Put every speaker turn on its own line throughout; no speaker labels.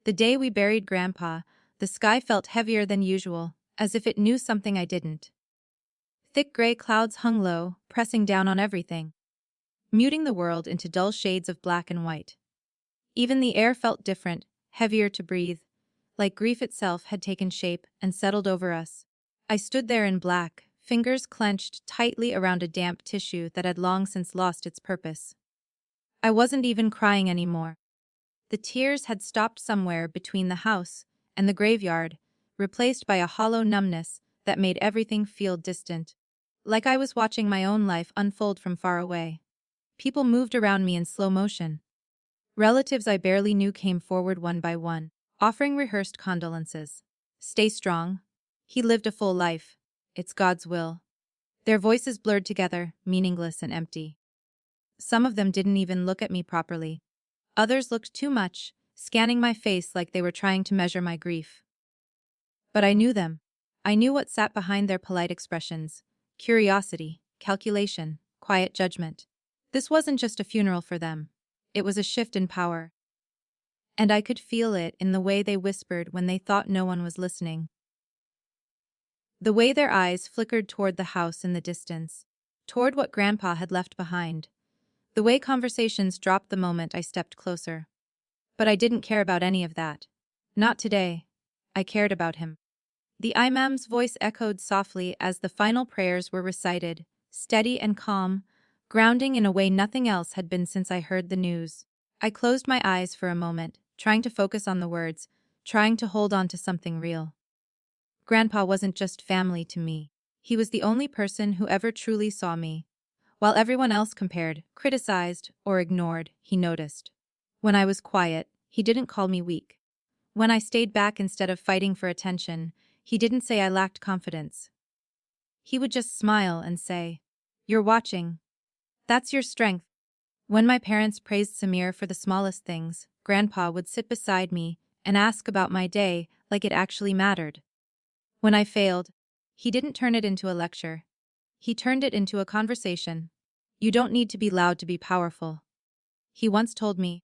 The day we buried Grandpa, the sky felt heavier than usual, as if it knew something I didn't. Thick gray clouds hung low, pressing down on everything, muting the world into dull shades of black and white. Even the air felt different, heavier to breathe, like grief itself had taken shape and settled over us. I stood there in black, fingers clenched tightly around a damp tissue that had long since lost its purpose. I wasn't even crying anymore. The tears had stopped somewhere between the house and the graveyard, replaced by a hollow numbness that made everything feel distant, like I was watching my own life unfold from far away. People moved around me in slow motion. Relatives I barely knew came forward one by one, offering rehearsed condolences. "Stay strong. He lived a full life. It's God's will." Their voices blurred together, meaningless and empty. Some of them didn't even look at me properly. Others looked too much, scanning my face like they were trying to measure my grief. But I knew them. I knew what sat behind their polite expressions: curiosity, calculation, quiet judgment. This wasn't just a funeral for them. It was a shift in power. And I could feel it in the way they whispered when they thought no one was listening. The way their eyes flickered toward the house in the distance, toward what Grandpa had left behind. The way conversations dropped the moment I stepped closer. But I didn't care about any of that. Not today. I cared about him. The imam's voice echoed softly as the final prayers were recited, steady and calm, grounding in a way nothing else had been since I heard the news. I closed my eyes for a moment, trying to focus on the words, trying to hold on to something real. Grandpa wasn't just family to me. He was the only person who ever truly saw me. While everyone else compared, criticized, or ignored, he noticed. When I was quiet, he didn't call me weak. When I stayed back instead of fighting for attention, he didn't say I lacked confidence. He would just smile and say, "You're watching. That's your strength." When my parents praised Samir for the smallest things, Grandpa would sit beside me and ask about my day like it actually mattered. When I failed, he didn't turn it into a lecture. He turned it into a conversation. "You don't need to be loud to be powerful," he once told me,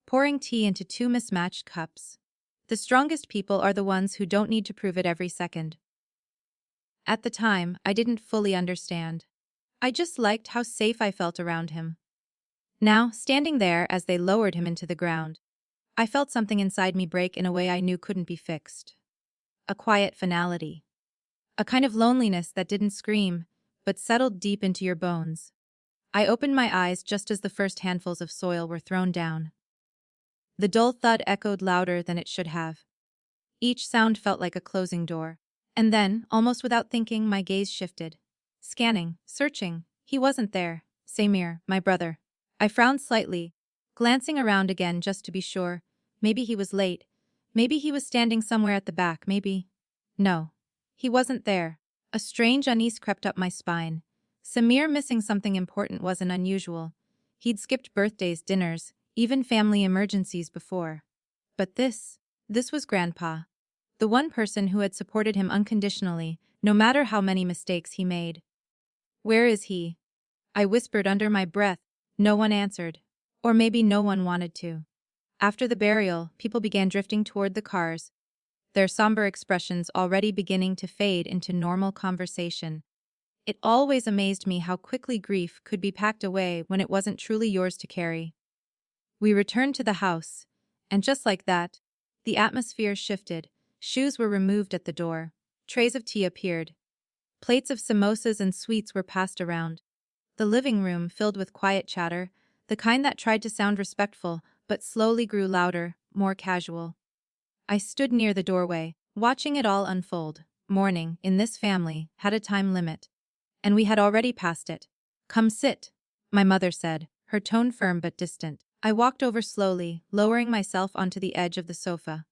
pouring tea into two mismatched cups. "The strongest people are the ones who don't need to prove it every second." At the time, I didn't fully understand. I just liked how safe I felt around him. Now, standing there as they lowered him into the ground, I felt something inside me break in a way I knew couldn't be fixed. A quiet finality. A kind of loneliness that didn't scream, but settled deep into your bones. I opened my eyes just as the first handfuls of soil were thrown down. The dull thud echoed louder than it should have. Each sound felt like a closing door. And then, almost without thinking, my gaze shifted. Scanning, searching. He wasn't there. Samir, my brother. I frowned slightly, glancing around again just to be sure. Maybe he was late. Maybe he was standing somewhere at the back, maybe. No. He wasn't there. A strange unease crept up my spine. Samir missing something important wasn't unusual. He'd skipped birthdays, dinners, even family emergencies before. But this was Grandpa. The one person who had supported him unconditionally, no matter how many mistakes he made. "Where is he?" I whispered under my breath. No one answered. Or maybe no one wanted to. After the burial, people began drifting toward the cars, their somber expressions already beginning to fade into normal conversation. It always amazed me how quickly grief could be packed away when it wasn't truly yours to carry. We returned to the house, and just like that, the atmosphere shifted. Shoes were removed at the door. Trays of tea appeared. Plates of samosas and sweets were passed around. The living room filled with quiet chatter, the kind that tried to sound respectful but slowly grew louder, more casual. I stood near the doorway, watching it all unfold. Mourning, in this family, had a time limit. And we had already passed it. "Come sit," my mother said, her tone firm but distant. I walked over slowly, lowering myself onto the edge of the sofa.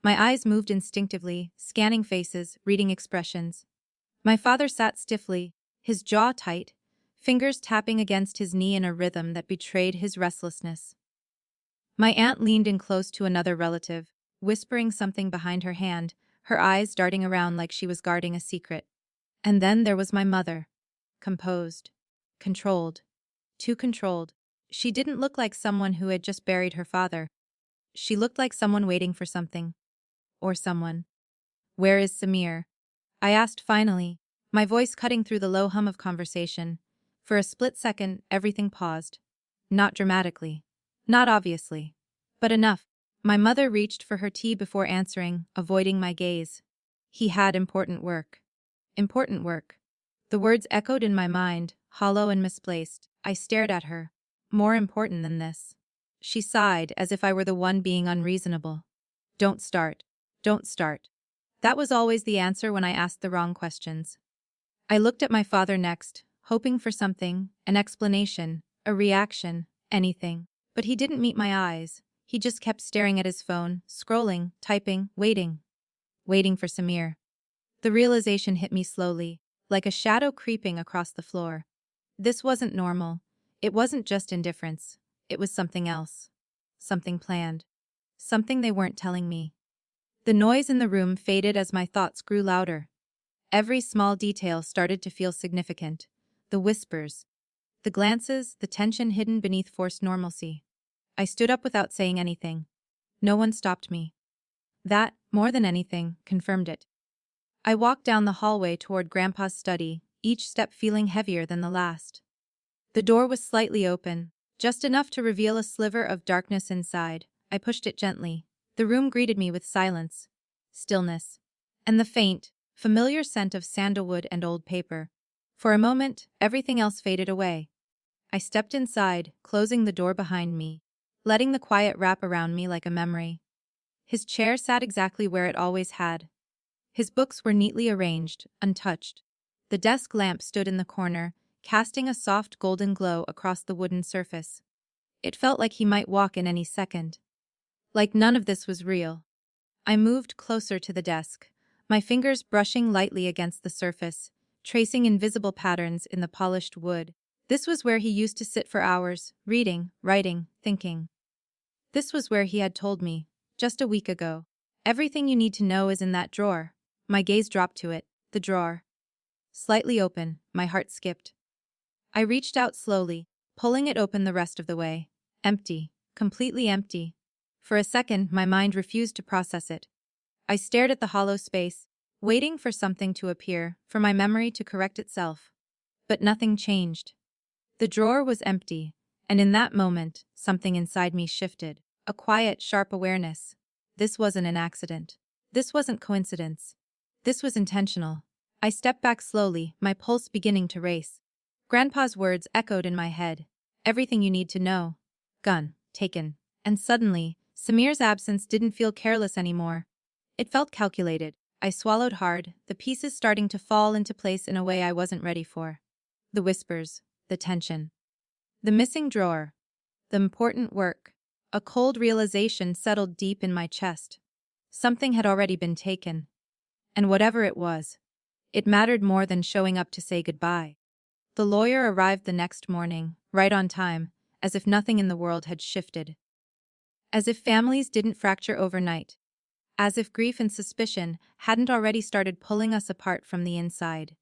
My eyes moved instinctively, scanning faces, reading expressions. My father sat stiffly, his jaw tight, fingers tapping against his knee in a rhythm that betrayed his restlessness. My aunt leaned in close to another relative, whispering something behind her hand, her eyes darting around like she was guarding a secret. And then there was my mother. Composed. Controlled. Too controlled. She didn't look like someone who had just buried her father. She looked like someone waiting for something. Or someone. "Where is Samir?" I asked finally, my voice cutting through the low hum of conversation. For a split second, everything paused. Not dramatically. Not obviously. But enough. My mother reached for her tea before answering, avoiding my gaze. "He had important work." Important work. The words echoed in my mind, hollow and misplaced. I stared at her. More important than this. She sighed as if I were the one being unreasonable. "Don't start. Don't start." That was always the answer when I asked the wrong questions. I looked at my father next, hoping for something, an explanation, a reaction, anything. But he didn't meet my eyes. He just kept staring at his phone, scrolling, typing, waiting. Waiting for Samir. The realization hit me slowly, like a shadow creeping across the floor. This wasn't normal. It wasn't just indifference. It was something else. Something planned. Something they weren't telling me. The noise in the room faded as my thoughts grew louder. Every small detail started to feel significant. The whispers, the glances, the tension hidden beneath forced normalcy. I stood up without saying anything. No one stopped me. That, more than anything, confirmed it. I walked down the hallway toward Grandpa's study, each step feeling heavier than the last. The door was slightly open, just enough to reveal a sliver of darkness inside. I pushed it gently. The room greeted me with silence, stillness, and the faint, familiar scent of sandalwood and old paper. For a moment, everything else faded away. I stepped inside, closing the door behind me, letting the quiet wrap around me like a memory. His chair sat exactly where it always had. His books were neatly arranged, untouched. The desk lamp stood in the corner, casting a soft golden glow across the wooden surface. It felt like he might walk in any second. Like none of this was real. I moved closer to the desk, my fingers brushing lightly against the surface, tracing invisible patterns in the polished wood. This was where he used to sit for hours, reading, writing, thinking. This was where he had told me, just a week ago, "Everything you need to know is in that drawer." My gaze dropped to it, the drawer. Slightly open, my heart skipped. I reached out slowly, pulling it open the rest of the way. Empty, completely empty. For a second, my mind refused to process it. I stared at the hollow space, waiting for something to appear, for my memory to correct itself. But nothing changed. The drawer was empty, and in that moment, something inside me shifted. A quiet, sharp awareness. This wasn't an accident. This wasn't coincidence. This was intentional. I stepped back slowly, my pulse beginning to race. Grandpa's words echoed in my head. "Everything you need to know." Gun, taken. And suddenly, Samir's absence didn't feel careless anymore. It felt calculated. I swallowed hard, the pieces starting to fall into place in a way I wasn't ready for. The whispers, the tension. The missing drawer. The important work. A cold realization settled deep in my chest. Something had already been taken. And whatever it was, it mattered more than showing up to say goodbye. The lawyer arrived the next morning, right on time, as if nothing in the world had shifted. As if families didn't fracture overnight. As if grief and suspicion hadn't already started pulling us apart from the inside.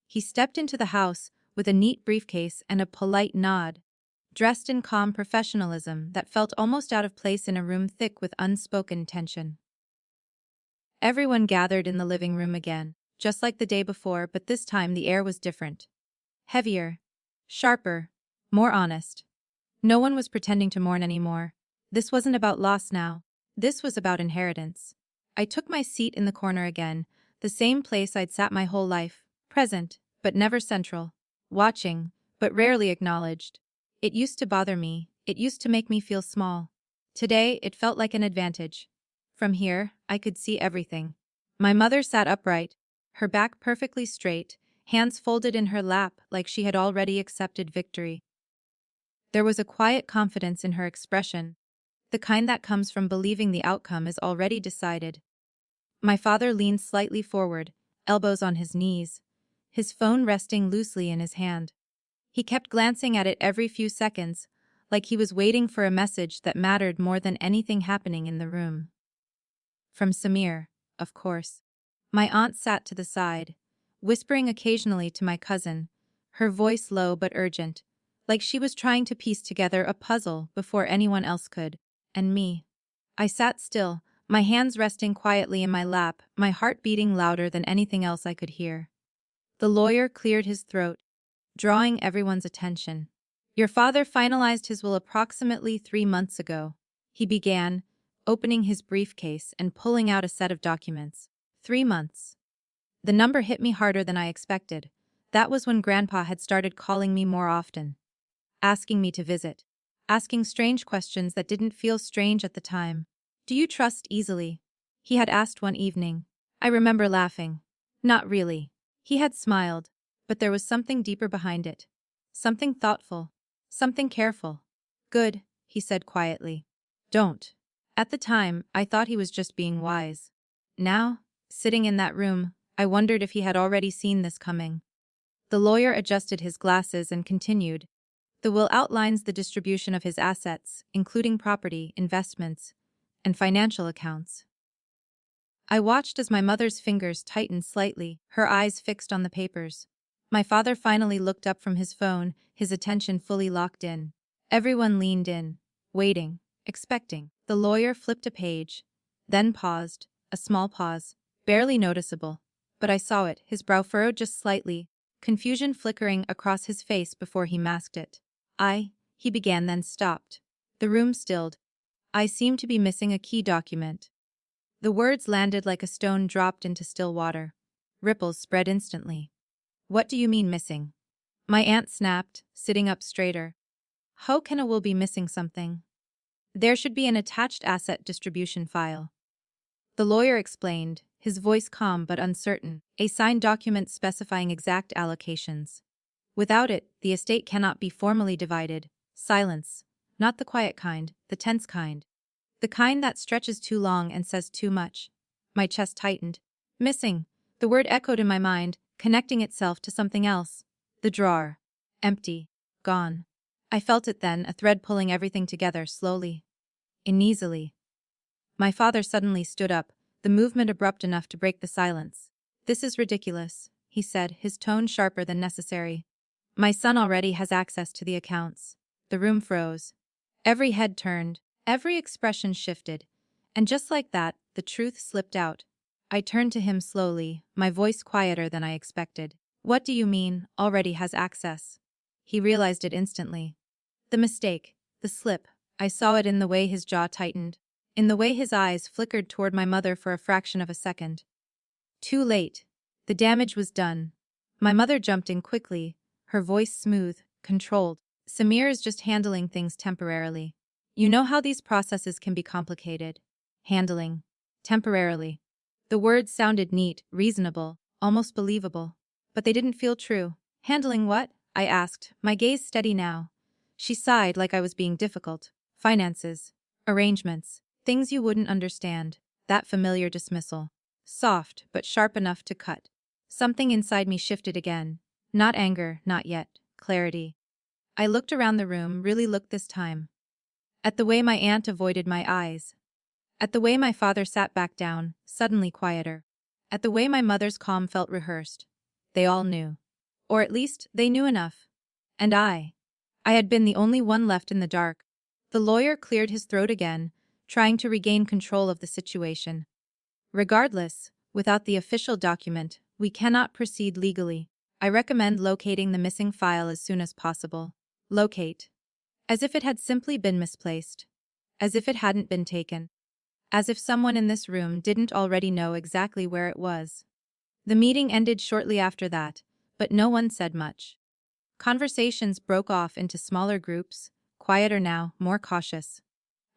He stepped into the house with a neat briefcase and a polite nod, dressed in calm professionalism that felt almost out of place in a room thick with unspoken tension. Everyone gathered in the living room again, just like the day before, but this time the air was different. Heavier, sharper, more honest. No one was pretending to mourn anymore. This wasn't about loss now. This was about inheritance. I took my seat in the corner again, the same place I'd sat my whole life, present, but never central, watching, but rarely acknowledged. It used to bother me, it used to make me feel small. Today, it felt like an advantage. From here, I could see everything. My mother sat upright, her back perfectly straight, hands folded in her lap like she had already accepted victory. There was a quiet confidence in her expression, the kind that comes from believing the outcome is already decided. My father leaned slightly forward, elbows on his knees, his phone resting loosely in his hand. He kept glancing at it every few seconds, like he was waiting for a message that mattered more than anything happening in the room. From Samir, of course. My aunt sat to the side, whispering occasionally to my cousin, her voice low but urgent, like she was trying to piece together a puzzle before anyone else could. And me. I sat still, my hands resting quietly in my lap, my heart beating louder than anything else I could hear. The lawyer cleared his throat, drawing everyone's attention. Your father finalized his will approximately 3 months ago. He began, opening his briefcase and pulling out a set of documents. 3 months. The number hit me harder than I expected. That was when Grandpa had started calling me more often, asking me to visit, asking strange questions that didn't feel strange at the time. Do you trust easily? He had asked one evening. I remember laughing. Not really. He had smiled, but there was something deeper behind it. Something thoughtful. Something careful. Good, he said quietly. Don't. At the time, I thought he was just being wise. Now, sitting in that room, I wondered if he had already seen this coming. The lawyer adjusted his glasses and continued. The will outlines the distribution of his assets, including property, investments, and financial accounts. I watched as my mother's fingers tightened slightly, her eyes fixed on the papers. My father finally looked up from his phone, his attention fully locked in. Everyone leaned in, waiting, expecting. The lawyer flipped a page, then paused, a small pause, barely noticeable. But I saw it, his brow furrowed just slightly, confusion flickering across his face before he masked it. He began, then stopped. The room stilled. I seemed to be missing a key document. The words landed like a stone dropped into still water. Ripples spread instantly. What do you mean missing? My aunt snapped, sitting up straighter. How can a will be missing something? There should be an attached asset distribution file. The lawyer explained, his voice calm but uncertain, a signed document specifying exact allocations. Without it, the estate cannot be formally divided. Silence. Not the quiet kind, the tense kind. The kind that stretches too long and says too much. My chest tightened. Missing. The word echoed in my mind, connecting itself to something else. The drawer. Empty. Gone. I felt it then, a thread pulling everything together slowly. Uneasily. My father suddenly stood up, the movement abrupt enough to break the silence. This is ridiculous, he said, his tone sharper than necessary. My son already has access to the accounts. The room froze. Every head turned, every expression shifted, and just like that, the truth slipped out. I turned to him slowly, my voice quieter than I expected. What do you mean, already has access? He realized it instantly. The mistake, the slip, I saw it in the way his jaw tightened, in the way his eyes flickered toward my mother for a fraction of a second. Too late. The damage was done. My mother jumped in quickly, her voice smooth, controlled. Samir is just handling things temporarily. You know how these processes can be complicated. Handling. Temporarily. The words sounded neat, reasonable, almost believable. But they didn't feel true. Handling what? I asked, my gaze steady now. She sighed like I was being difficult. Finances. Arrangements. Things you wouldn't understand. That familiar dismissal. Soft, but sharp enough to cut. Something inside me shifted again. Not anger, not yet. Clarity. I looked around the room, really looked this time. At the way my aunt avoided my eyes. At the way my father sat back down, suddenly quieter. At the way my mother's calm felt rehearsed. They all knew. Or at least, they knew enough. And I had been the only one left in the dark. The lawyer cleared his throat again, trying to regain control of the situation. Regardless, without the official document, we cannot proceed legally. I recommend locating the missing file as soon as possible. Locate. As if it had simply been misplaced. As if it hadn't been taken. As if someone in this room didn't already know exactly where it was. The meeting ended shortly after that, but no one said much. Conversations broke off into smaller groups, quieter now, more cautious.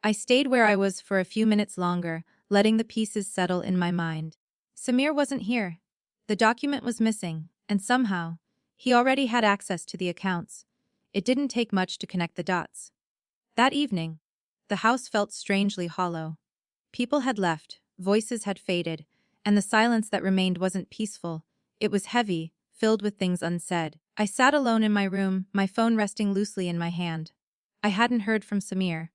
I stayed where I was for a few minutes longer, letting the pieces settle in my mind. Samir wasn't here. The document was missing, and somehow, he already had access to the accounts. It didn't take much to connect the dots. That evening, the house felt strangely hollow. People had left, voices had faded, and the silence that remained wasn't peaceful. It was heavy, filled with things unsaid. I sat alone in my room, my phone resting loosely in my hand. I hadn't heard from Samir.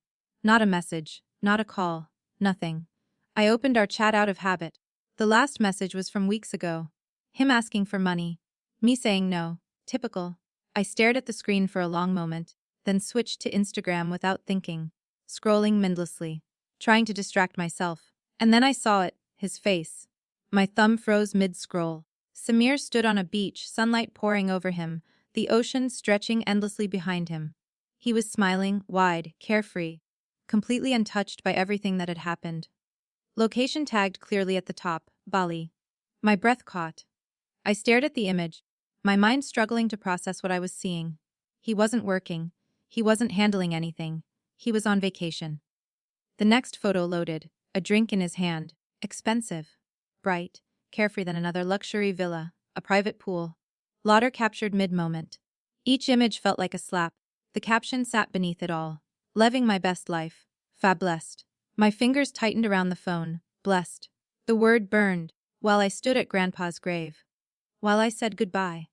Not a message, not a call, nothing. I opened our chat out of habit. The last message was from weeks ago. Him asking for money. Me saying no. Typical. I stared at the screen for a long moment, then switched to Instagram without thinking. Scrolling mindlessly. trying to distract myself. And then I saw it, his face. My thumb froze mid-scroll. Samir stood on a beach, sunlight pouring over him, the ocean stretching endlessly behind him. He was smiling, wide, carefree, completely untouched by everything that had happened. Location tagged clearly at the top, Bali. My breath caught. I stared at the image, my mind struggling to process what I was seeing. He wasn't working. He wasn't handling anything. He was on vacation. The next photo loaded, a drink in his hand, expensive, bright, carefree than another luxury villa, a private pool. Lauder captured mid-moment. Each image felt like a slap. The caption sat beneath it all. Living my best life. Fab blessed. My fingers tightened around the phone. Blessed. The word burned, while I stood at Grandpa's grave. While I said goodbye.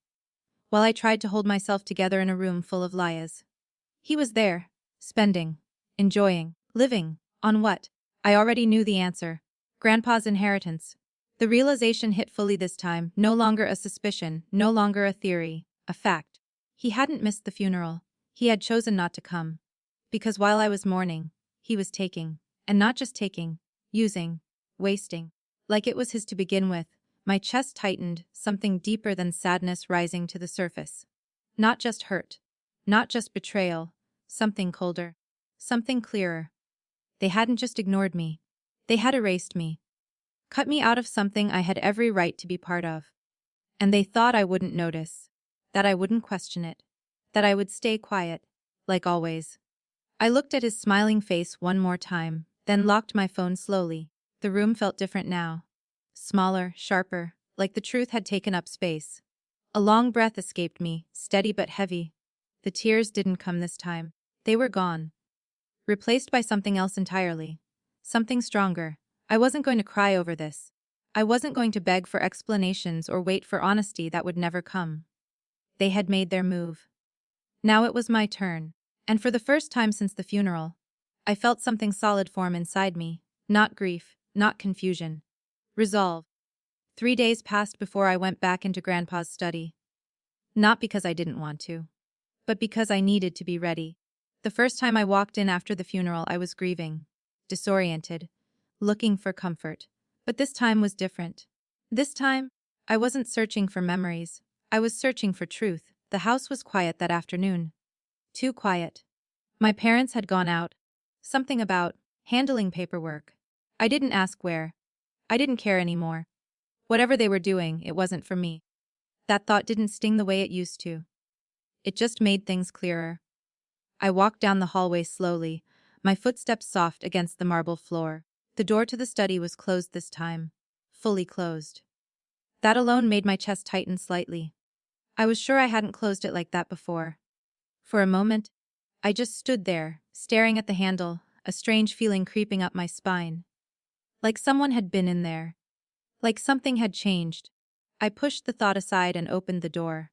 While I tried to hold myself together in a room full of liars. He was there, spending, enjoying, living, on what? I already knew the answer. Grandpa's inheritance. The realization hit fully this time, no longer a suspicion, no longer a theory, a fact. He hadn't missed the funeral. He had chosen not to come. Because while I was mourning, he was taking. And not just taking, using, wasting. Like it was his to begin with. My chest tightened, something deeper than sadness rising to the surface. Not just hurt. Not just betrayal. Something colder. Something clearer. They hadn't just ignored me. They had erased me. Cut me out of something I had every right to be part of. And they thought I wouldn't notice. That I wouldn't question it. That I would stay quiet. Like always. I looked at his smiling face one more time, then locked my phone slowly. The room felt different now. Smaller, sharper, like the truth had taken up space. A long breath escaped me, steady but heavy. The tears didn't come this time. They were gone. Replaced by something else entirely. Something stronger. I wasn't going to cry over this. I wasn't going to beg for explanations or wait for honesty that would never come. They had made their move. Now it was my turn. And for the first time since the funeral, I felt something solid form inside me. Not grief, not confusion. Resolve. 3 days passed before I went back into Grandpa's study. Not because I didn't want to, but because I needed to be ready. The first time I walked in after the funeral, I was grieving, disoriented, looking for comfort. But this time was different. This time, I wasn't searching for memories. I was searching for truth. The house was quiet that afternoon. Too quiet. My parents had gone out. Something about handling paperwork. I didn't ask where. I didn't care anymore. Whatever they were doing, it wasn't for me. That thought didn't sting the way it used to. It just made things clearer. I walked down the hallway slowly, my footsteps soft against the marble floor. The door to the study was closed this time. Fully closed. That alone made my chest tighten slightly. I was sure I hadn't closed it like that before. For a moment, I just stood there, staring at the handle, a strange feeling creeping up my spine. Like someone had been in there. Like something had changed. I pushed the thought aside and opened the door.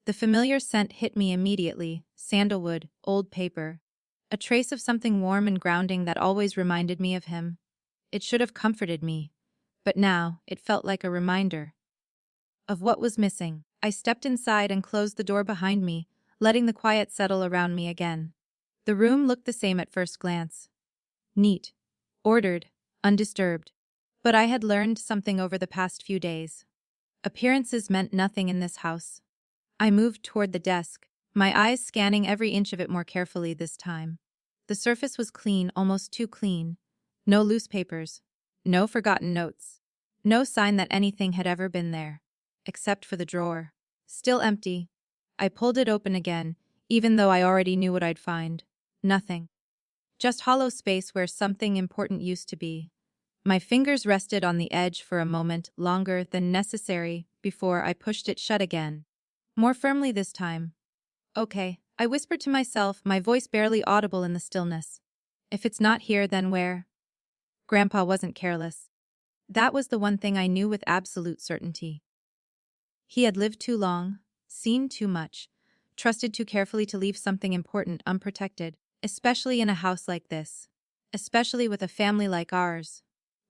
The familiar scent hit me immediately, sandalwood, old paper. A trace of something warm and grounding that always reminded me of him. It should have comforted me. But now, it felt like a reminder of what was missing. I stepped inside and closed the door behind me, letting the quiet settle around me again. The room looked the same at first glance. Neat. Ordered. Undisturbed. But I had learned something over the past few days. Appearances meant nothing in this house. I moved toward the desk, my eyes scanning every inch of it more carefully this time. The surface was clean, almost too clean. No loose papers. No forgotten notes. No sign that anything had ever been there. Except for the drawer. Still empty. I pulled it open again, even though I already knew what I'd find. Nothing. Just hollow space where something important used to be. My fingers rested on the edge for a moment longer than necessary before I pushed it shut again. More firmly this time. Okay, I whispered to myself, my voice barely audible in the stillness. If it's not here, then where? Grandpa wasn't careless. That was the one thing I knew with absolute certainty. He had lived too long, seen too much, trusted too carefully to leave something important unprotected, especially in a house like this. Especially with a family like ours.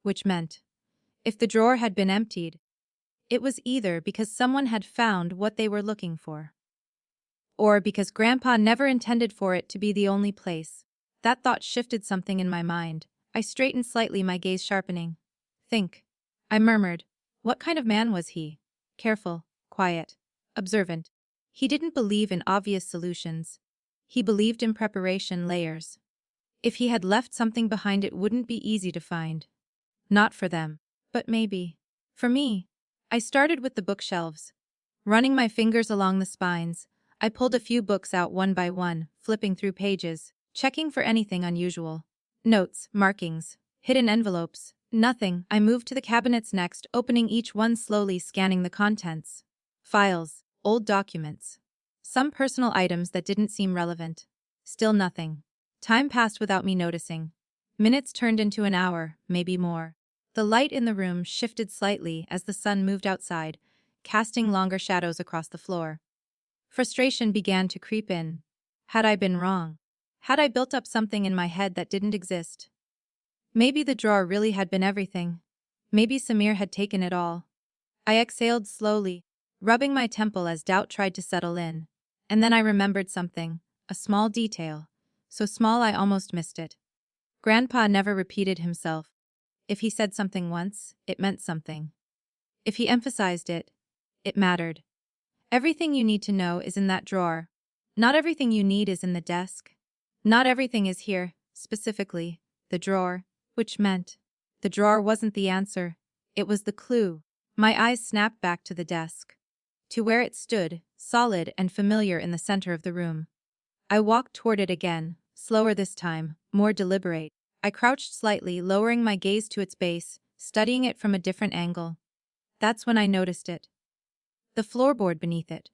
Which meant, if the drawer had been emptied, it was either because someone had found what they were looking for, or because Grandpa never intended for it to be the only place. That thought shifted something in my mind. I straightened slightly, my gaze sharpening. Think. I murmured. What kind of man was he? Careful, quiet, observant. He didn't believe in obvious solutions. He believed in preparation, layers. If he had left something behind, it wouldn't be easy to find. Not for them. But maybe. For me. I started with the bookshelves. Running my fingers along the spines, I pulled a few books out one by one, flipping through pages, checking for anything unusual. Notes, markings, hidden envelopes, nothing. I moved to the cabinets next, opening each one slowly, scanning the contents. Files, old documents. Some personal items that didn't seem relevant. Still nothing. Time passed without me noticing. Minutes turned into an hour, maybe more. The light in the room shifted slightly as the sun moved outside, casting longer shadows across the floor. Frustration began to creep in. Had I been wrong? Had I built up something in my head that didn't exist? Maybe the drawer really had been everything. Maybe Samir had taken it all. I exhaled slowly, rubbing my temple as doubt tried to settle in. And then I remembered something, a small detail. So small I almost missed it. Grandpa never repeated himself. If he said something once, it meant something. If he emphasized it, it mattered. Everything you need to know is in that drawer. Not everything you need is in the desk. Not everything is here, specifically, the drawer, which meant the drawer wasn't the answer. It was the clue. My eyes snapped back to the desk. To where it stood, solid and familiar in the center of the room. I walked toward it again, slower this time, more deliberate. I crouched slightly, lowering my gaze to its base, studying it from a different angle. That's when I noticed it. The floorboard beneath it.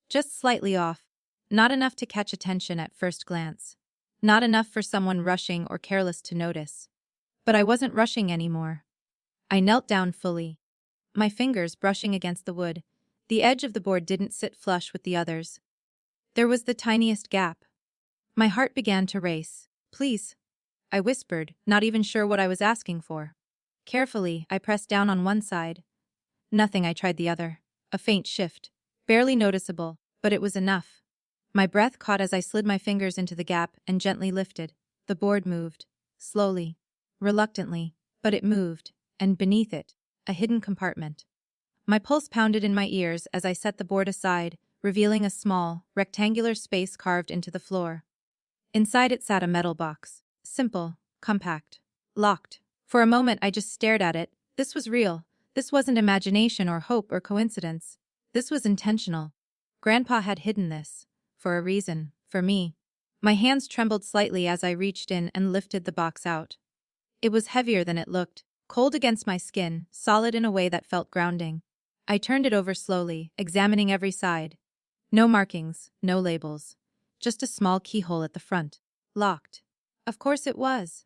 Just slightly off. Not enough to catch attention at first glance. Not enough for someone rushing or careless to notice. But I wasn't rushing anymore. I knelt down fully. My fingers brushing against the wood. The edge of the board didn't sit flush with the others. There was the tiniest gap. My heart began to race. Please, I whispered, not even sure what I was asking for. Carefully, I pressed down on one side. Nothing. I tried the other. A faint shift. Barely noticeable, but it was enough. My breath caught as I slid my fingers into the gap and gently lifted. The board moved. Slowly. Reluctantly. But it moved. And beneath it, a hidden compartment. My pulse pounded in my ears as I set the board aside, revealing a small, rectangular space carved into the floor. Inside it sat a metal box. Simple, compact, locked. For a moment I just stared at it. This was real. This wasn't imagination or hope or coincidence. This was intentional. Grandpa had hidden this. For a reason. For me. My hands trembled slightly as I reached in and lifted the box out. It was heavier than it looked. Cold against my skin, solid in a way that felt grounding. I turned it over slowly, examining every side. No markings, no labels. Just a small keyhole at the front. Locked. Of course it was.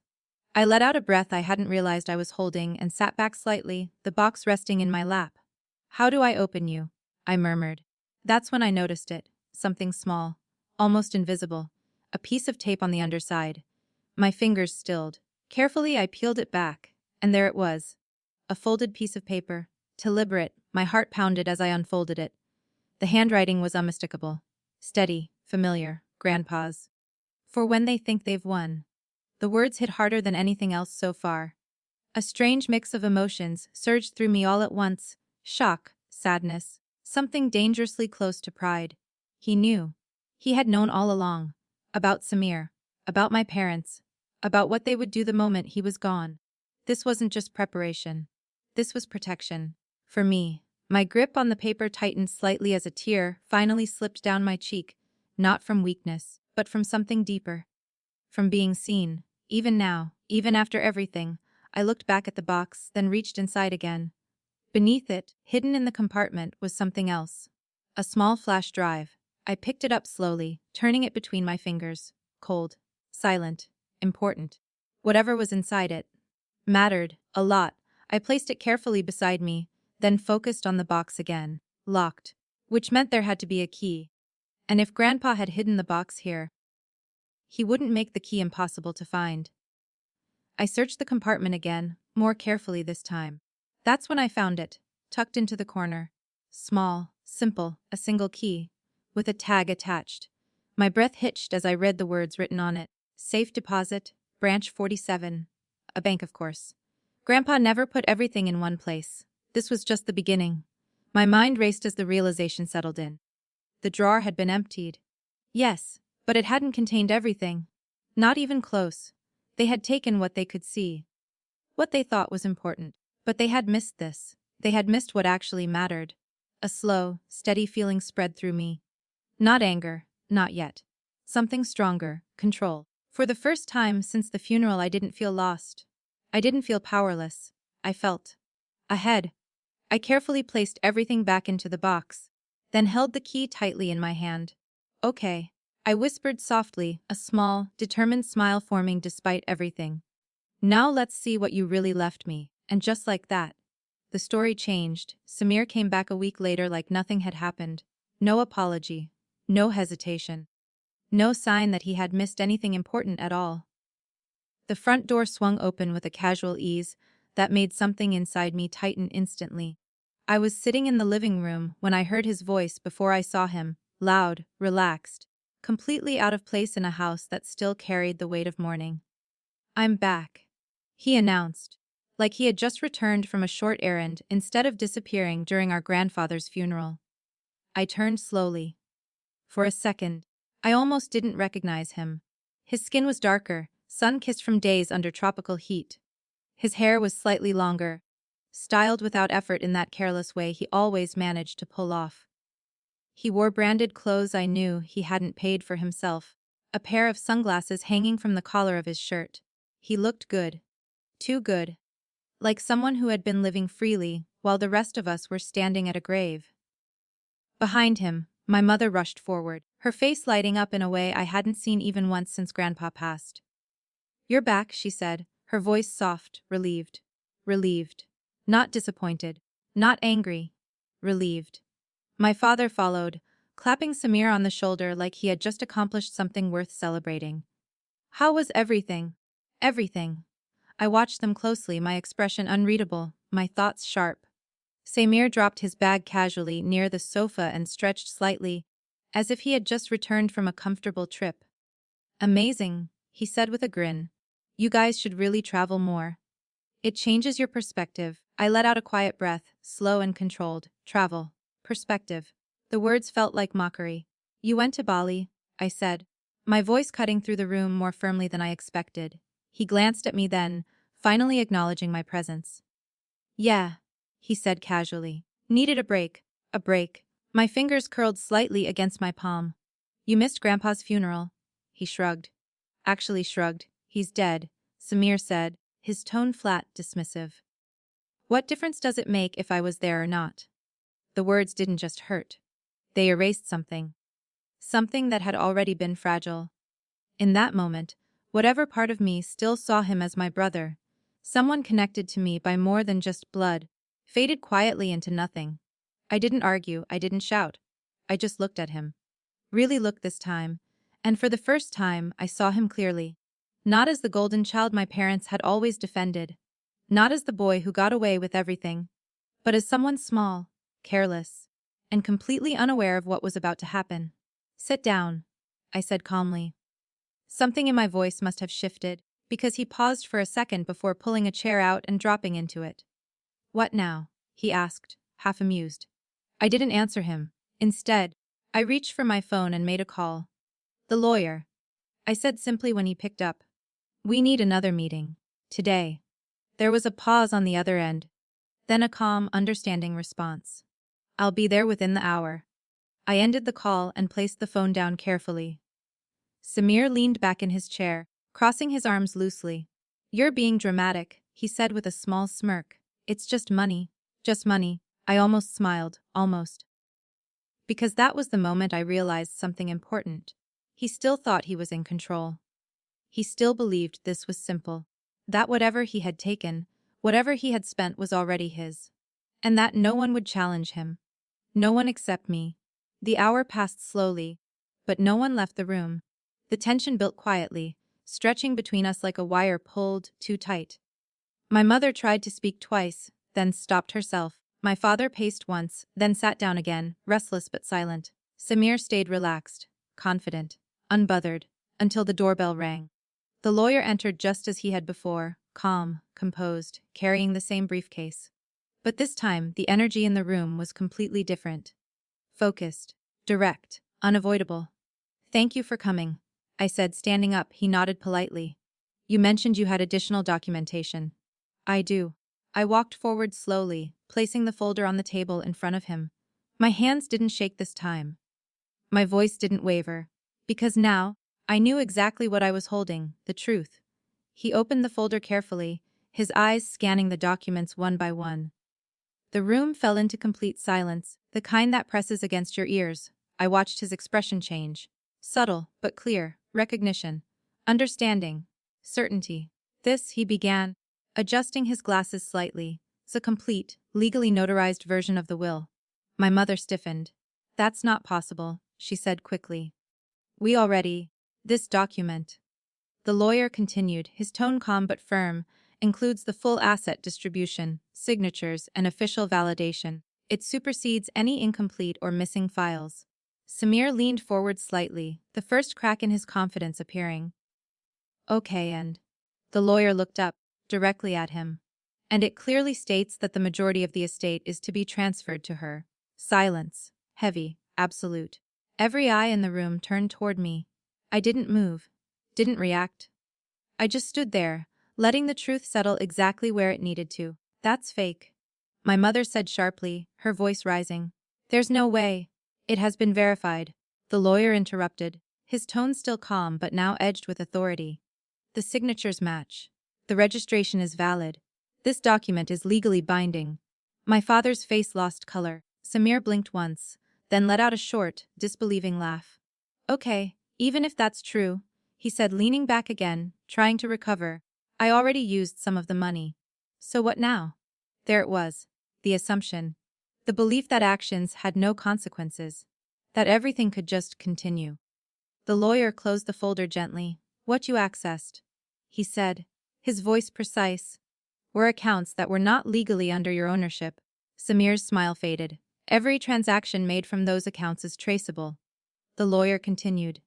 I let out a breath I hadn't realized I was holding and sat back slightly, the box resting in my lap. How do I open you? I murmured. That's when I noticed it. Something small. Almost invisible. A piece of tape on the underside. My fingers stilled. Carefully I peeled it back. And there it was. A folded piece of paper. Deliberate, my heart pounded as I unfolded it. The handwriting was unmistakable. Steady, familiar, Grandpa's. For when they think they've won. The words hit harder than anything else so far. A strange mix of emotions surged through me all at once. Shock, sadness, something dangerously close to pride. He knew. He had known all along. About Samir. About my parents. About what they would do the moment he was gone. This wasn't just preparation. This was protection. For me. My grip on the paper tightened slightly as a tear finally slipped down my cheek. Not from weakness, but from something deeper. From being seen. Even now, even after everything, I looked back at the box, then reached inside again. Beneath it, hidden in the compartment, was something else. A small flash drive. I picked it up slowly, turning it between my fingers. Cold. Silent. Important. Whatever was inside it mattered a lot. I placed it carefully beside me, then focused on the box again. Locked. Which meant there had to be a key. And if Grandpa had hidden the box here, he wouldn't make the key impossible to find. I searched the compartment again, more carefully this time. That's when I found it, tucked into the corner. Small, simple, a single key, with a tag attached. My breath hitched as I read the words written on it. Safe deposit, branch 47. A bank, of course. Grandpa never put everything in one place. This was just the beginning. My mind raced as the realization settled in. The drawer had been emptied. Yes, but it hadn't contained everything. Not even close. They had taken what they could see. What they thought was important. But they had missed this. They had missed what actually mattered. A slow, steady feeling spread through me. Not anger, not yet. Something stronger, control. For the first time since the funeral, I didn't feel lost. I didn't feel powerless. I felt ahead. I carefully placed everything back into the box, then held the key tightly in my hand. Okay, I whispered softly, a small, determined smile forming despite everything. Now let's see what you really left me. And just like that, the story changed. Samir came back a week later like nothing had happened. No apology. No hesitation. No sign that he had missed anything important at all. The front door swung open with a casual ease that made something inside me tighten instantly. I was sitting in the living room when I heard his voice before I saw him, loud, relaxed, completely out of place in a house that still carried the weight of mourning. "I'm back," he announced, like he had just returned from a short errand instead of disappearing during our grandfather's funeral. I turned slowly. For a second, I almost didn't recognize him. His skin was darker, sun-kissed from days under tropical heat. His hair was slightly longer, styled without effort in that careless way he always managed to pull off. He wore branded clothes I knew he hadn't paid for himself, a pair of sunglasses hanging from the collar of his shirt. He looked good. Too good. Like someone who had been living freely while the rest of us were standing at a grave. Behind him, my mother rushed forward, her face lighting up in a way I hadn't seen even once since Grandpa passed. "You're back," she said, her voice soft, relieved. Relieved. Not disappointed. Not angry. Relieved. My father followed, clapping Samir on the shoulder like he had just accomplished something worth celebrating. "How was everything?" "Everything." I watched them closely, my expression unreadable, my thoughts sharp. Samir dropped his bag casually near the sofa and stretched slightly, as if he had just returned from a comfortable trip. "Amazing," he said with a grin. "You guys should really travel more. It changes your perspective." I let out a quiet breath, slow and controlled. Travel. Perspective. The words felt like mockery. "You went to Bali," I said, my voice cutting through the room more firmly than I expected. He glanced at me then, finally acknowledging my presence. "Yeah," he said casually. "Needed a break." A break. My fingers curled slightly against my palm. "You missed Grandpa's funeral." He shrugged. Actually shrugged. "He's dead," Samir said, his tone flat, dismissive. "What difference does it make if I was there or not?" The words didn't just hurt. They erased something. Something that had already been fragile. In that moment, whatever part of me still saw him as my brother, someone connected to me by more than just blood, faded quietly into nothing. I didn't argue, I didn't shout. I just looked at him. Really looked this time, and for the first time I saw him clearly. Not as the golden child my parents had always defended. Not as the boy who got away with everything. But as someone small, careless, and completely unaware of what was about to happen. "Sit down," I said calmly. Something in my voice must have shifted, because he paused for a second before pulling a chair out and dropping into it. "What now?" he asked, half amused. I didn't answer him. Instead, I reached for my phone and made a call. "The lawyer," I said simply when he picked up. "We need another meeting. Today." There was a pause on the other end, then a calm, understanding response. "I'll be there within the hour." I ended the call and placed the phone down carefully. Samir leaned back in his chair, crossing his arms loosely. "You're being dramatic," he said with a small smirk. "It's just money." Just money. I almost smiled, almost. Because that was the moment I realized something important. He still thought he was in control. He still believed this was simple. That whatever he had taken, whatever he had spent was already his. And that no one would challenge him. No one except me. The hour passed slowly, but no one left the room. The tension built quietly, stretching between us like a wire pulled too tight. My mother tried to speak twice, then stopped herself. My father paced once, then sat down again, restless but silent. Samir stayed relaxed, confident, unbothered, until the doorbell rang. The lawyer entered just as he had before, calm, composed, carrying the same briefcase. But this time, the energy in the room was completely different. Focused, direct, unavoidable. "Thank you for coming," I said, standing up. He nodded politely. "You mentioned you had additional documentation." "I do." I walked forward slowly, placing the folder on the table in front of him. My hands didn't shake this time. My voice didn't waver. Because now, I knew exactly what I was holding, the truth. He opened the folder carefully, his eyes scanning the documents one by one. The room fell into complete silence, the kind that presses against your ears. I watched his expression change. Subtle, but clear, recognition, understanding, certainty. "This," he began, adjusting his glasses slightly, "is a complete, legally notarized version of the will." My mother stiffened. "That's not possible," she said quickly. "We already. This document." The lawyer continued, his tone calm but firm, "includes the full asset distribution, signatures, and official validation. It supersedes any incomplete or missing files." Samir leaned forward slightly, the first crack in his confidence appearing. "Okay, and?" The lawyer looked up, directly at him. "And it clearly states that the majority of the estate is to be transferred to her." Silence. Heavy, absolute. Every eye in the room turned toward me. I didn't move. Didn't react. I just stood there, letting the truth settle exactly where it needed to. "That's fake," my mother said sharply, her voice rising. "There's no way. It has been verified." The lawyer interrupted, his tone still calm but now edged with authority. "The signatures match. The registration is valid. This document is legally binding." My father's face lost color. Samir blinked once, then let out a short, disbelieving laugh. "Okay, even if that's true," he said, leaning back again, trying to recover. "I already used some of the money. So what now?" There it was. The assumption. The belief that actions had no consequences. That everything could just continue. The lawyer closed the folder gently. "What you accessed," he said, his voice precise, "were accounts that were not legally under your ownership." Samir's smile faded. "Every transaction made from those accounts is traceable." The lawyer continued.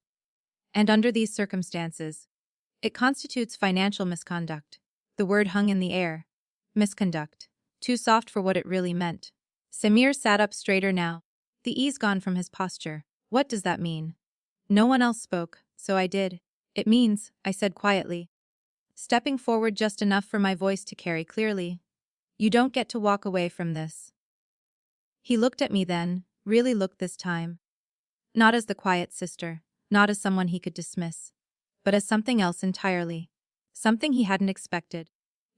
"And under these circumstances, it constitutes financial misconduct." The word hung in the air. Misconduct. Too soft for what it really meant. Samir sat up straighter now, the ease gone from his posture. "What does that mean?" No one else spoke, so I did. "It means," I said quietly, stepping forward just enough for my voice to carry clearly, "you don't get to walk away from this." He looked at me then, really looked this time. Not as the quiet sister, not as someone he could dismiss, but as something else entirely. Something he hadn't expected.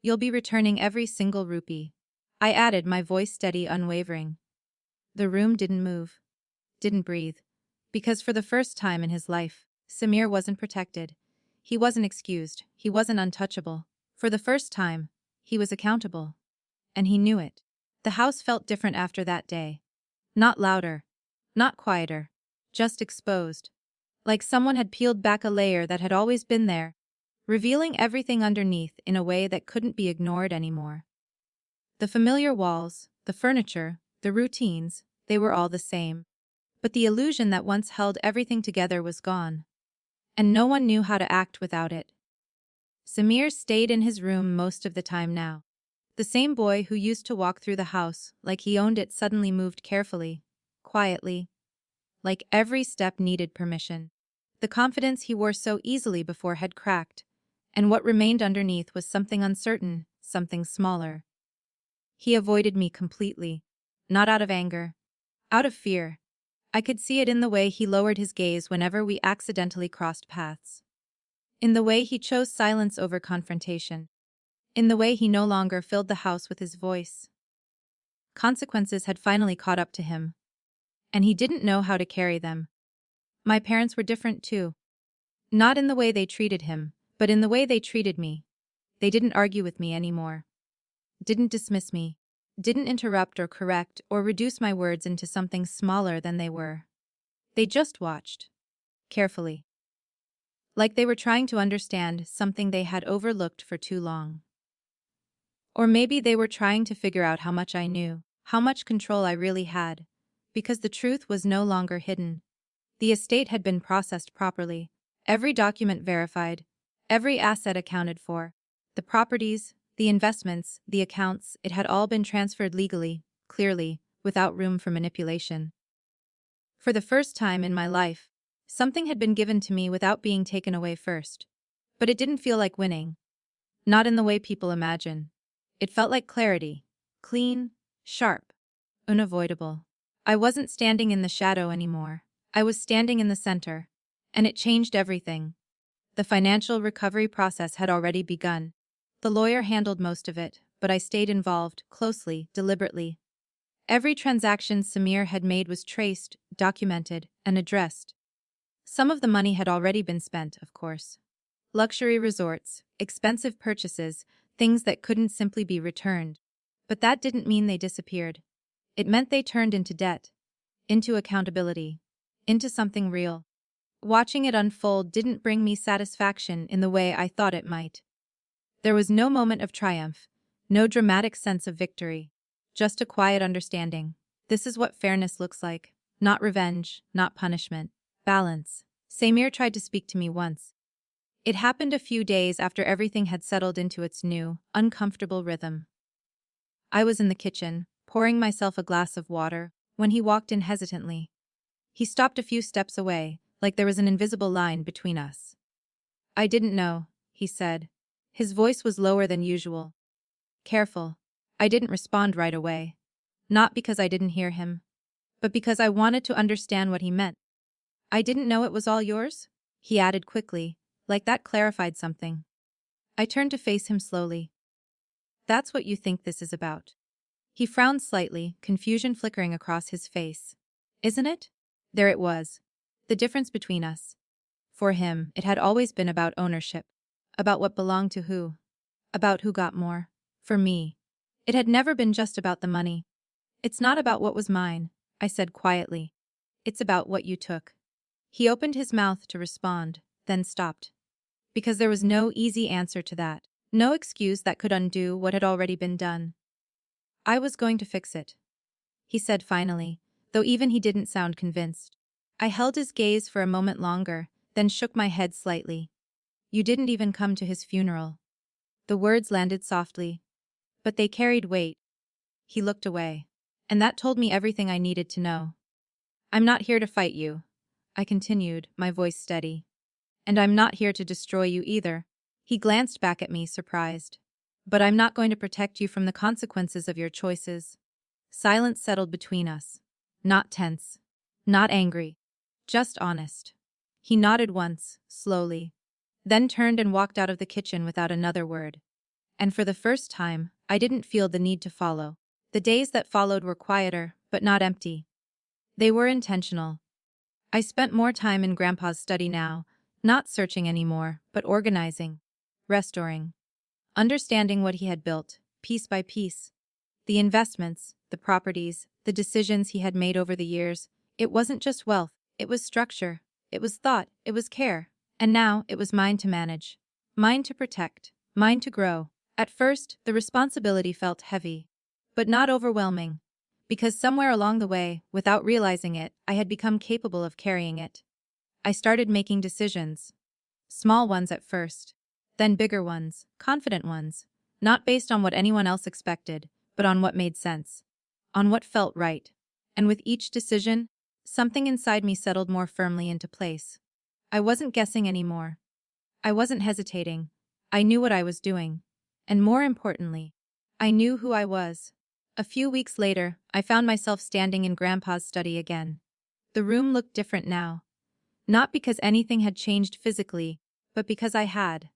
"You'll be returning every single rupee," I added, my voice steady, unwavering. The room didn't move. Didn't breathe. Because for the first time in his life, Samir wasn't protected. He wasn't excused. He wasn't untouchable. For the first time, he was accountable. And he knew it. The house felt different after that day. Not louder. Not quieter. Just exposed. Like someone had peeled back a layer that had always been there, revealing everything underneath in a way that couldn't be ignored anymore. The familiar walls, the furniture, the routines, they were all the same. But the illusion that once held everything together was gone. And no one knew how to act without it. Samir stayed in his room most of the time now. The same boy who used to walk through the house like he owned it suddenly moved carefully, quietly. Like every step needed permission. The confidence he wore so easily before had cracked, and what remained underneath was something uncertain, something smaller. He avoided me completely. Not out of anger. Out of fear. I could see it in the way he lowered his gaze whenever we accidentally crossed paths. In the way he chose silence over confrontation. In the way he no longer filled the house with his voice. Consequences had finally caught up to him. And he didn't know how to carry them. My parents were different too. Not in the way they treated him, but in the way they treated me. They didn't argue with me anymore. Didn't dismiss me. Didn't interrupt or correct or reduce my words into something smaller than they were. They just watched. Carefully. Like they were trying to understand something they had overlooked for too long. Or maybe they were trying to figure out how much I knew, how much control I really had. Because the truth was no longer hidden. The estate had been processed properly, every document verified, every asset accounted for. The properties, the investments, the accounts, it had all been transferred legally, clearly, without room for manipulation. For the first time in my life, something had been given to me without being taken away first. But it didn't feel like winning. Not in the way people imagine. It felt like clarity. Clean, sharp, unavoidable. I wasn't standing in the shadow anymore. I was standing in the center. And it changed everything. The financial recovery process had already begun. The lawyer handled most of it, but I stayed involved, closely, deliberately. Every transaction Samir had made was traced, documented, and addressed. Some of the money had already been spent, of course. Luxury resorts, expensive purchases, things that couldn't simply be returned. But that didn't mean they disappeared. It meant they turned into debt, into accountability, into something real. Watching it unfold didn't bring me satisfaction in the way I thought it might. There was no moment of triumph, no dramatic sense of victory, just a quiet understanding. This is what fairness looks like. Not revenge, not punishment. Balance. Samir tried to speak to me once. It happened a few days after everything had settled into its new, uncomfortable rhythm. I was in the kitchen, pouring myself a glass of water, when he walked in hesitantly. He stopped a few steps away, like there was an invisible line between us. "I didn't know," he said. His voice was lower than usual. Careful. I didn't respond right away. Not because I didn't hear him, but because I wanted to understand what he meant. "I didn't know it was all yours?" he added quickly, like that clarified something. I turned to face him slowly. "That's what you think this is about." He frowned slightly, confusion flickering across his face. "Isn't it?" There it was. The difference between us. For him, it had always been about ownership. About what belonged to who. About who got more. For me, it had never been just about the money. "It's not about what was mine," I said quietly. "It's about what you took." He opened his mouth to respond, then stopped. Because there was no easy answer to that. No excuse that could undo what had already been done. "I was going to fix it," he said finally, though even he didn't sound convinced. I held his gaze for a moment longer, then shook my head slightly. "You didn't even come to his funeral." The words landed softly, but they carried weight. He looked away. And that told me everything I needed to know. "I'm not here to fight you," I continued, my voice steady. "And I'm not here to destroy you either." He glanced back at me, surprised. "But I'm not going to protect you from the consequences of your choices." Silence settled between us. Not tense. Not angry. Just honest. He nodded once, slowly. Then turned and walked out of the kitchen without another word. And for the first time, I didn't feel the need to follow. The days that followed were quieter, but not empty. They were intentional. I spent more time in Grandpa's study now, not searching anymore, but organizing, restoring, understanding what he had built, piece by piece. The investments, the properties, the decisions he had made over the years. It wasn't just wealth, it was structure, it was thought, it was care. And now it was mine to manage, mine to protect, mine to grow. At first, the responsibility felt heavy, but not overwhelming, because somewhere along the way, without realizing it, I had become capable of carrying it. I started making decisions. Small ones at first, then bigger ones, confident ones, not based on what anyone else expected, but on what made sense, on what felt right. And with each decision, something inside me settled more firmly into place. I wasn't guessing anymore. I wasn't hesitating. I knew what I was doing. And more importantly, I knew who I was. A few weeks later, I found myself standing in Grandpa's study again. The room looked different now. Not because anything had changed physically, but because I had.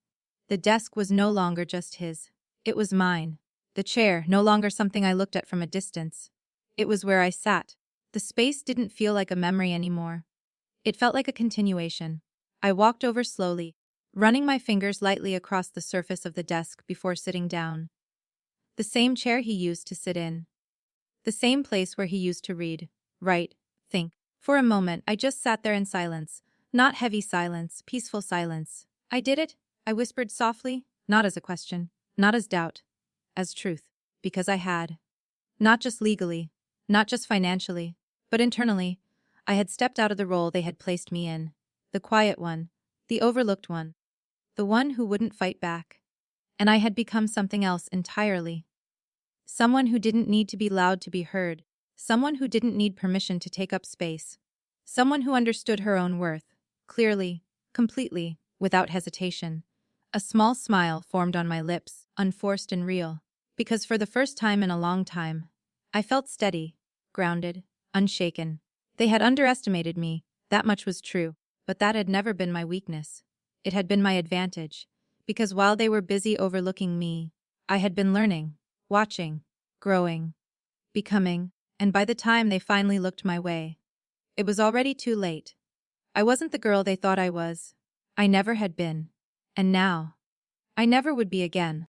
The desk was no longer just his. It was mine. The chair, no longer something I looked at from a distance. It was where I sat. The space didn't feel like a memory anymore. It felt like a continuation. I walked over slowly, running my fingers lightly across the surface of the desk before sitting down. The same chair he used to sit in. The same place where he used to read, write, think. For a moment, I just sat there in silence. Not heavy silence, peaceful silence. "I did it," I whispered softly, not as a question, not as doubt, as truth. Because I had. Not just legally, not just financially, but internally. I had stepped out of the role they had placed me in. The quiet one, the overlooked one, the one who wouldn't fight back. and I had become something else entirely. Someone who didn't need to be loud to be heard. Someone who didn't need permission to take up space. Someone who understood her own worth, clearly, completely, without hesitation. A small smile formed on my lips, unforced and real, because for the first time in a long time, I felt steady, grounded, unshaken. They had underestimated me, that much was true, but that had never been my weakness. It had been my advantage, because while they were busy overlooking me, I had been learning, watching, growing, becoming, and by the time they finally looked my way, it was already too late. I wasn't the girl they thought I was. I never had been. And now, I never would be again.